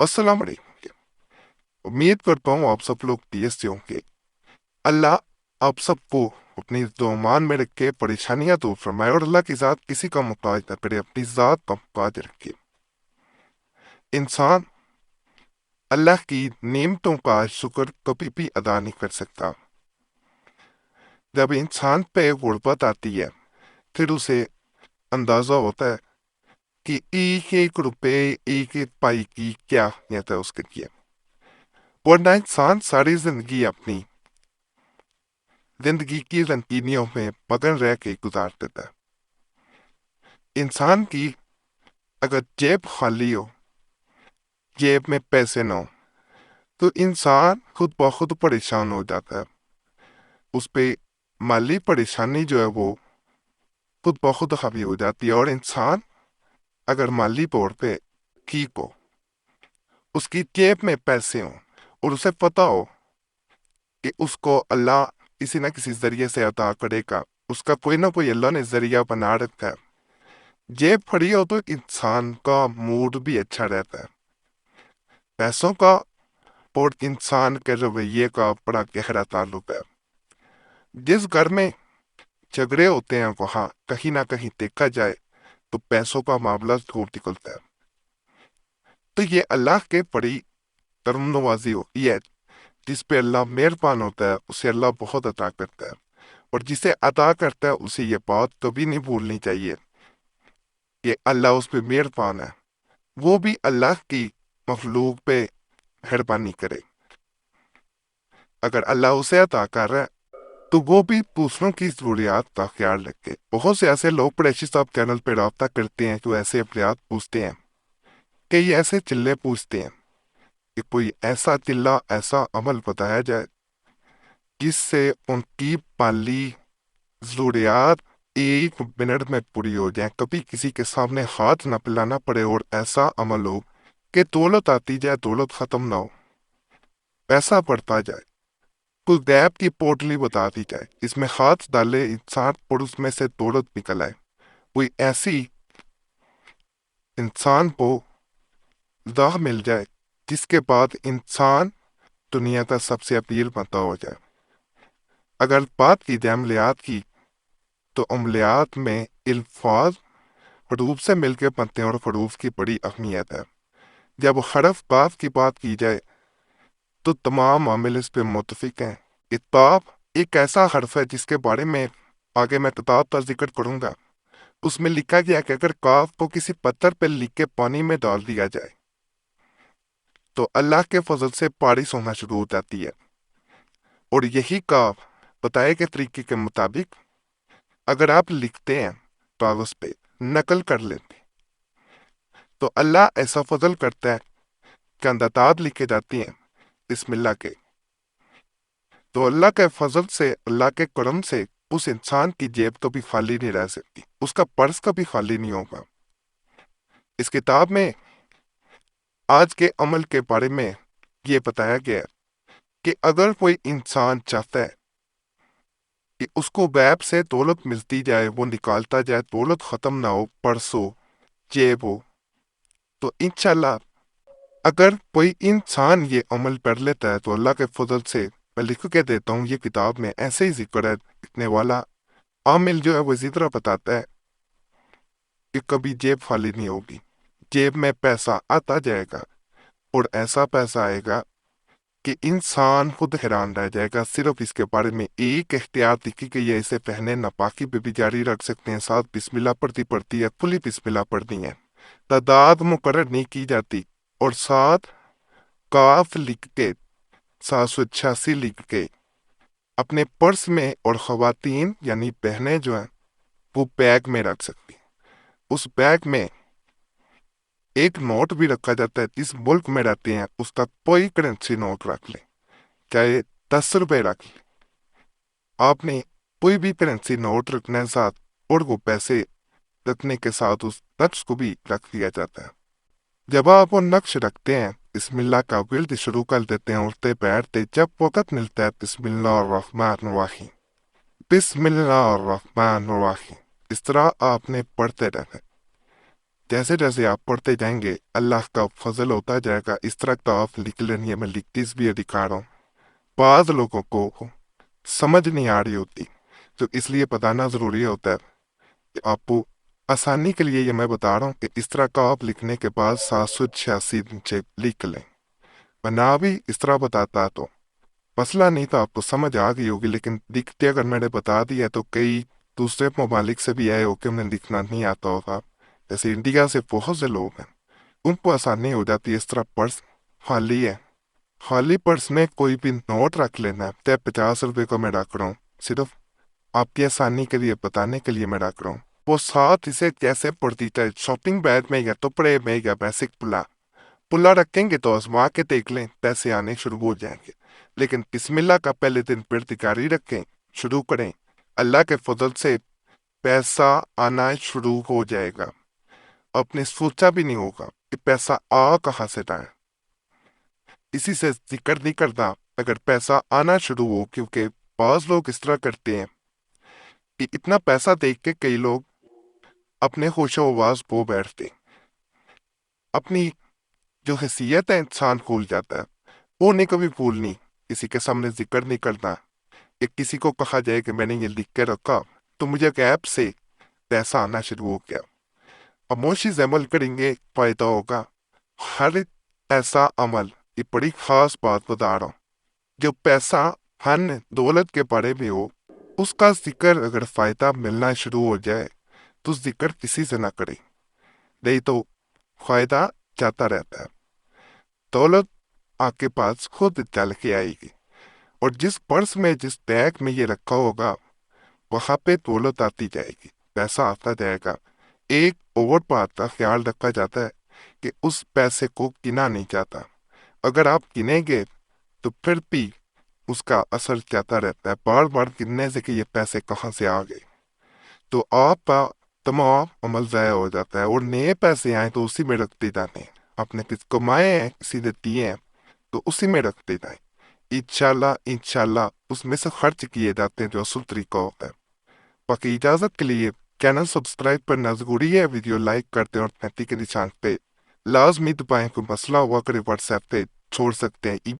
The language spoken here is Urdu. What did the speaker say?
السلام علیکم۔ امید کرتا ہوں آپ سب لوگ ٹیس سے ہوں گے۔ اللہ آپ سب کو اپنی دومان میں رکھ کے پریشانیاں دور فرمائے، اور اللہ کی ذات کسی کا محتاج نہ کرے، اپنی ذات کا محتاج رکھے۔ انسان اللہ کی نعمتوں کا شکر کبھی بھی ادا نہیں کر سکتا۔ جب انسان پہ غربت آتی ہے پھر اسے اندازہ ہوتا ہے کہ ایک ایک روپے، ایک ایک پائی کی کیا اہمیت ہے اس کے لیے، ورنہ انسان ساری زندگی اپنی زندگی کی رنگینیوں میں مگن رہ کے گزار دیتا ہے۔ انسان کی اگر جیب خالی ہو، جیب میں پیسے نہ ہو، تو انسان خود بخود پریشان ہو جاتا ہے۔ اس پہ مالی پریشانی جو ہے وہ خود بخود حاوی ہو جاتی ہے، اور انسان اگر مالی طور پہ ٹھیک ہو، اس کی جیب میں پیسے ہوں، اور اسے پتہ ہو کہ اس کو اللہ کسی نہ کسی ذریعے سے عطا کرے گا، اس کا کوئی نہ کوئی اللہ نے ذریعہ بنا رکھا ہے، جیب پڑی ہو، تو انسان کا موڈ بھی اچھا رہتا ہے۔ پیسوں کا اور انسان کے رویے کا بڑا گہرا تعلق ہے۔ جس گھر میں جھگڑے ہوتے ہیں وہاں کہیں نہ کہیں دیکھا جائے تو پیسوں کا معاملہ ضرور نکلتا ہے۔ تو یہ اللہ کے بڑی کرم نوازی ہوتی ہے، جس پہ اللہ مہربان ہوتا ہے اسے اللہ بہت عطا کرتا ہے، اور جسے عطا کرتا ہے اسے یہ بات کبھی نہیں بھولنی چاہیے کہ اللہ اس پہ مہربان ہے، وہ بھی اللہ کی مخلوق پہ مہربانی کرے۔ اگر اللہ اسے عطا کر رہا ہے تو وہ بھی دوسروں کی ضروریات کا خیال رکھے۔ بہت سے ایسے لوگ قریشی صاحب چینل پہ رابطہ کرتے ہیں جو ایسے افراد پوچھتے ہیں، کئی ایسے چلے پوچھتے ہیں کہ کوئی ایسا چلہ، ایسا عمل بتایا جائے جس سے ان کی مالی ضروریات ایک منٹ میں پوری ہو جائیں، کبھی کسی کے سامنے ہاتھ نہ پھیلانا پڑے، اور ایسا عمل ہو کہ دولت آتی جائے، دولت ختم نہ ہو، پیسہ بڑھتا جائے، کوئی غیب کی پوٹلی بتا دی جائے جس میں ہاتھ ڈالے انسان اور اس میں سے دولت نکل آئے، کوئی ایسی انسان کو راہ مل جائے جس کے بعد انسان دنیا کا سب سے امیر بندہ ہو جائے۔ اگر بات کی جائے عملیات کی، تو عملیات میں الفاظ حروف سے مل کے بنتے ہیں، اور حروف کی بڑی اہمیت ہے۔ جب حرف قاف کی بات کی جائے تو تمام عامل اس پہ متفق ہیں۔ کتاب ایک ایسا حرف ہے جس کے بارے میں آگے میں کتاب کا ذکر کروں گا۔ اس میں لکھا گیا کہ اگر کاف کو کسی پتھر پہ لکھ کے پانی میں ڈال دیا جائے تو اللہ کے فضل سے بارش ہونا شروع ہو جاتی ہے، اور یہی کاف بتائے گئے طریقے کے مطابق اگر آپ لکھتے ہیں کاغذ پہ، نقل کر لیتے ہیں، تو اللہ ایسا فضل کرتا ہے کہ اندادات لکھے جاتی ہیں بسم اللہ کے، تو اللہ کے فضل سے، اللہ کے کرم سے اس انسان کی جیب کبھی خالی نہیں رہ سکتی، اس کا پرس کبھی خالی نہیں ہوگا۔ اس کتاب میں آج کے عمل کے بارے میں یہ بتایا گیا ہے کہ اگر کوئی انسان چاہتا ہے کہ اس کو غیب سے دولت ملتی جائے، وہ نکالتا جائے، دولت ختم نہ ہو، پرس ہو، جیب ہو، تو انشاءاللہ اگر کوئی انسان یہ عمل کر لیتا ہے تو اللہ کے فضل سے میں لکھ کے دیتا ہوں، یہ کتاب میں ایسے ہی ذکر ہے، لکھنے والا عامل جو ہے وہ اسی طرح بتاتا ہے کہ کبھی جیب خالی نہیں ہوگی، جیب میں پیسہ آتا جائے گا، اور ایسا پیسہ آئے گا کہ انسان خود حیران رہ جائے گا۔ صرف اس کے بارے میں ایک احتیاط لکھی کہ یہ اسے پہنے ناپاکی پہ بھی جاری رکھ سکتے ہیں، ساتھ بسم اللہ پڑتی ہے، کھلی بسم اللہ پڑھنی ہے، تعداد مقرر نہیں کی جاتی، اور ساتھ کاف لکھ کے 786 لکھ کے اپنے پرس میں، اور خواتین یعنی بہنیں جو ہیں وہ بیگ میں رکھ سکتی ہیں۔ اس بیگ میں ایک نوٹ بھی رکھا جاتا ہے، جس ملک میں رہتے ہیں اس کا کوئی کرنسی نوٹ رکھ لیں، چاہے 10 روپے رکھ لیں، آپ نے کوئی بھی کرنسی نوٹ رکھنا ہے ساتھ، اور وہ پیسے رکھنے کے ساتھ اس نقش کو بھی رکھ دیا جاتا ہے۔ جب آپ وہ نقش رکھتے ہیں، بسم اللہ کا ورد شروع کر دیتے ہیں، اٹھتے بیٹھتے جب وقت ملتا ہے بسم اللہ الرحمن الرحیم، بسم اللہ الرحمن الرحیم، اس طرح آپ نے پڑھتے رہنا ہے۔ جیسے جیسے آپ پڑھتے جائیں گے اللہ کا فضل ہوتا جائے گا. اس طرح کا آپ لکھ لیں. یہ میں لکھتی بھی دکھا رہا ہوں. بعض لوگوں کو سمجھ نہیں آ رہی ہوتی تو اس لیے بتانا ضروری ہوتا ہے کہ آپ کو آسانی کے لیے یہ میں بتا رہا ہوں کہ اس طرح کا آپ لکھنے کے بعد 786 نیچے لکھ لیں. میں نہ بھی اس طرح بتاتا تو مسئلہ نہیں تھا, آپ کو سمجھ آ گئی ہوگی. لیکن دکھتے اگر میں نے بتا دیا تو کئی دوسرے ممالک سے بھی آئے ہو کہ انہیں لکھنا نہیں آتا ہوگا. جیسے انڈیا سے بہت سے لوگ ہیں, ان کو آسانی ہو جاتی ہے. اس طرح پرس خالی ہے, خالی پرس میں کوئی بھی نوٹ رکھ لینا ہے. 50 روپے کو میں رکھ رہا ہوں, صرف آپ کی آسانی کے لیے بتانے کے لیے میں رکھ رہا ہوں. وہ ساتھ اسے کیسے پڑتی چاہے شاپنگ بیگ میں یا کپڑے میں یا بیسک پلا رکھیں گے تو آزما کے دیکھ لیں, پیسے آنے شروع ہو جائیں گے. لیکن بسم اللہ کا پہلے دن پھر جاری رکھیں, شروع کریں. اللہ کے فضل سے پیسہ آنا شروع ہو جائے گا. آپ نے سوچا بھی نہیں ہوگا کہ پیسہ آ کہاں سے جائے. اسی سے ذکر نہیں کرتا اگر پیسہ آنا شروع ہو, کیونکہ بعض لوگ اس طرح کرتے ہیں کہ اتنا پیسہ دیکھ کے کئی لوگ اپنے ہوش و حواس کھو بیٹھتے. اپنی جو حیثیت ہے انسان بھول جاتا ہے. وہ نہیں کبھی بھولنی, کسی کے سامنے ذکر نہیں کرنا. کہ کسی کو کہا جائے کہ میں نے یہ لکھ کے رکھا تو مجھے غیب سے پیسہ آنا شروع ہو گیا. خاموشی سے عمل کریں گے فائدہ ہوگا. ہر ایسا عمل, یہ بڑی خاص بات بتا رہا ہوں, جو پیسہ فن دولت کے بارے میں ہو, اس کا ذکر اگر فائدہ ملنا شروع ہو جائے تو ذکر کسی سے نہ کریں, نہیں تو فائدہ جاتا رہتا ہے. دولت آپ کے پاس خود چل کے آئے گی. اور جس پرس میں جس بیگ میں یہ رکھا ہوگا وہاں پہ دولت آتی جائے گی, پیسہ آتا جائے گا. ایک اور بات کا خیال رکھا جاتا ہے کہ اس پیسے کو گنا نہیں جاتا. اگر آپ گنیں گے تو پھر بھی اس کا اثر جاتا رہتا ہے, بار بار گننے سے کہ یہ پیسے کہاں سے آ گئے, تو آپ کا تمام عمل ضائع ہو جاتا ہے. اور نئے پیسے آئیں تو اسی میں رکھتے جاتے ہیں. آپ نے کچھ کمائے ہیں, کسی نے دیے ہیں تو اسی میں رکھتے جائیں. انشاءاللہ اس میں سے خرچ کیے جاتے ہیں جو اصل طریقہ ہوتا ہے. باقی اجازت کے لیے چینل سبسکرائب کرنا ضروری ہے. ویڈیو لائک کرتے ہیں اور گھنٹی کے نشان پہ لازمی دبائیں. کوئی مسئلہ ہوا کرے واٹس ایپ پہ چھوڑ سکتے ہیں.